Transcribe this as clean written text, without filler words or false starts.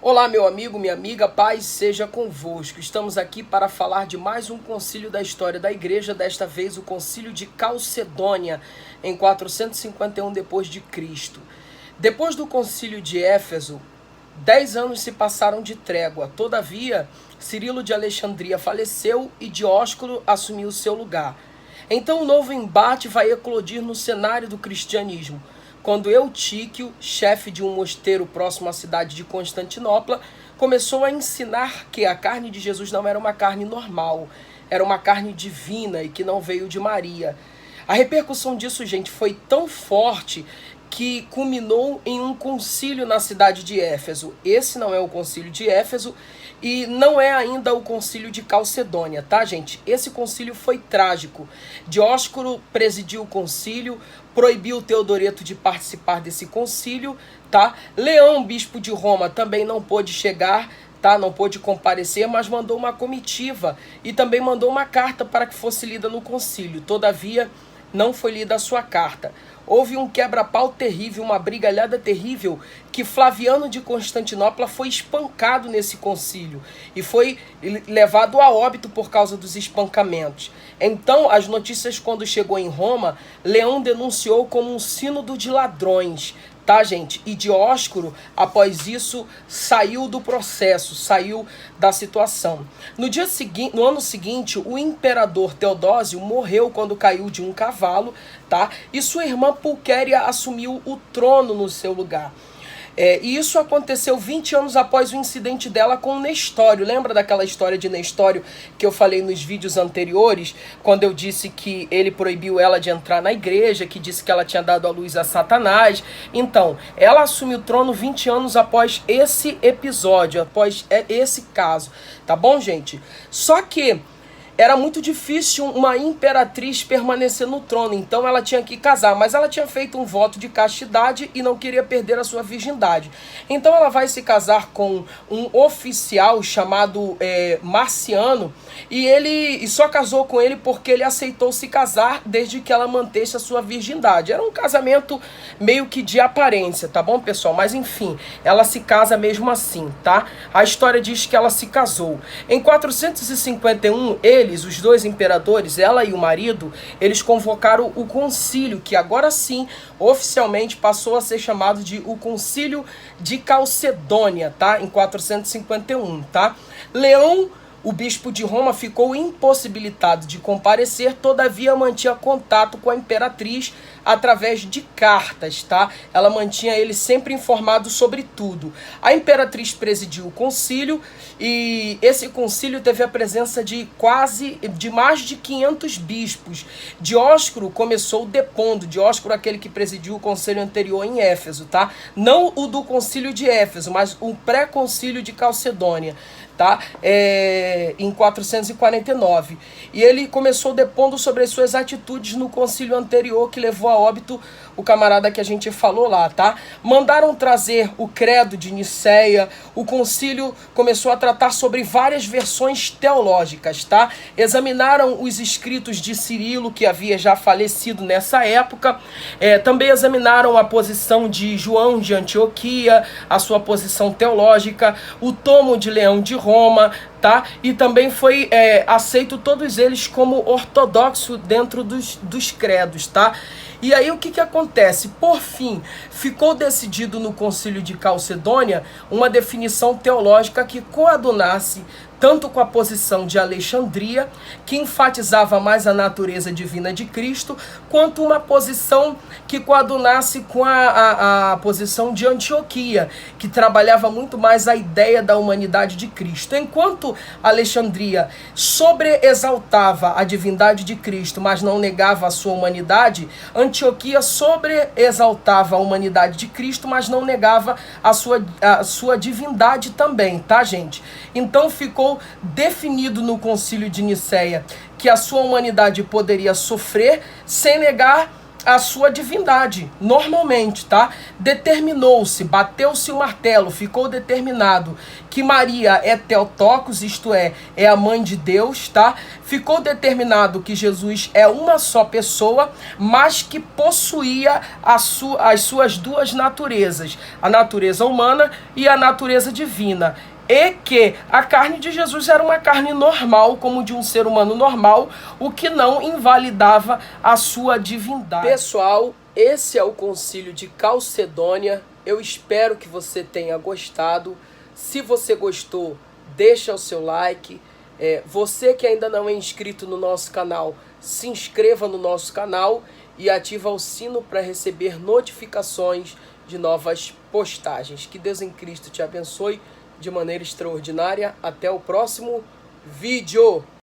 Olá, meu amigo, minha amiga, paz seja convosco. Estamos aqui para falar de mais um concílio da história da igreja, desta vez o concílio de Calcedônia, em 451 depois de Cristo. Depois do concílio de Éfeso, 10 anos se passaram de trégua. Todavia, Cirilo de Alexandria faleceu e Dióscoro assumiu seu lugar. Então um novo embate vai eclodir no cenário do cristianismo, quando Eutíquio, chefe de um mosteiro próximo à cidade de Constantinopla, começou a ensinar que a carne de Jesus não era uma carne normal, era uma carne divina e que não veio de Maria. A repercussão disso, gente, foi tão forte que culminou em um concílio na cidade de Éfeso. Esse não é o concílio de Éfeso e não é ainda o concílio de Calcedônia, tá, gente? Esse concílio foi trágico. Dióscoro presidiu o concílio, proibiu Teodoreto de participar desse concílio, tá? Leão, bispo de Roma, também não pôde chegar, tá? Não pôde comparecer, mas mandou uma comitiva e também mandou uma carta para que fosse lida no concílio. Todavia, não foi lida a sua carta. Houve um quebra-pau terrível, uma brigalhada terrível, que Flaviano de Constantinopla foi espancado nesse concílio e foi levado a óbito por causa dos espancamentos. Então, as notícias, quando chegou em Roma, Leão denunciou como um sínodo de ladrões, tá, gente? E Dióscoro, após isso, saiu do processo, saiu da situação. No ano seguinte, o imperador Teodósio morreu quando caiu de um cavalo, tá? E sua irmã Pulquéria assumiu o trono no seu lugar. E isso aconteceu 20 anos após o incidente dela com Nestório. Lembra daquela história de Nestório que eu falei nos vídeos anteriores, quando eu disse que ele proibiu ela de entrar na igreja, que disse que ela tinha dado a luz a Satanás? Então, ela assume o trono 20 anos após esse episódio, após esse caso, tá bom, gente? Só que era muito difícil uma imperatriz permanecer no trono, então ela tinha que casar, mas ela tinha feito um voto de castidade e não queria perder a sua virgindade. Então ela vai se casar com um oficial chamado Marciano, e só casou com ele porque ele aceitou se casar desde que ela mantesse a sua virgindade. Era um casamento meio que de aparência, tá bom, pessoal? Mas enfim, ela se casa mesmo assim, tá? A história diz que ela se casou. Em 451, os dois imperadores, ela e o marido, eles convocaram o concílio, que agora sim, oficialmente passou a ser chamado de o Concílio de Calcedônia, tá? Em 451, tá? Leão, o bispo de Roma, ficou impossibilitado de comparecer, todavia mantinha contato com a imperatriz através de cartas, tá? Ela mantinha ele sempre informado sobre tudo. A imperatriz presidiu o concílio e esse concílio teve a presença de mais de 500 bispos. Dióscoro começou depondo, Dióscoro aquele que presidiu o concílio anterior em Éfeso, tá? Não o do concílio de Éfeso, mas o pré-concílio de Calcedônia, tá? Em 449. E ele começou depondo sobre as suas atitudes no concílio anterior, que levou a óbito o camarada que a gente falou lá, tá? Mandaram trazer o credo de Nicéia, o concílio começou a tratar sobre várias versões teológicas, tá? Examinaram os escritos de Cirilo, que havia já falecido nessa época, também examinaram a posição de João de Antioquia, a sua posição teológica, o tomo de Leão de Roma, tá? E também foi aceito todos eles como ortodoxo dentro dos credos, tá? E aí o que acontece? Por fim, ficou decidido no concílio de Calcedônia uma definição teológica que coadunasse tanto com a posição de Alexandria, que enfatizava mais a natureza divina de Cristo, quanto uma posição que coadunasse com a posição de Antioquia, que trabalhava muito mais a ideia da humanidade de Cristo. Enquanto Alexandria sobreexaltava a divindade de Cristo, mas não negava a sua humanidade, Antioquia sobreexaltava a humanidade de Cristo, mas não negava a sua divindade também, tá, gente? Então ficou definido no concílio de Nicéia que a sua humanidade poderia sofrer sem negar a sua divindade, normalmente, tá? Determinou-se, bateu-se o martelo, ficou determinado que Maria é Theotokos, isto é a mãe de Deus, tá? Ficou determinado que Jesus é uma só pessoa, mas que possuía as suas duas naturezas, a natureza humana e a natureza divina. E que a carne de Jesus era uma carne normal, como de um ser humano normal, o que não invalidava a sua divindade. Pessoal, esse é o Concílio de Calcedônia. Eu espero que você tenha gostado. Se você gostou, deixa o seu like. Você que ainda não é inscrito no nosso canal, se inscreva no nosso canal e ativa o sino para receber notificações de novas postagens. Que Deus em Cristo te abençoe de maneira extraordinária. Até o próximo vídeo.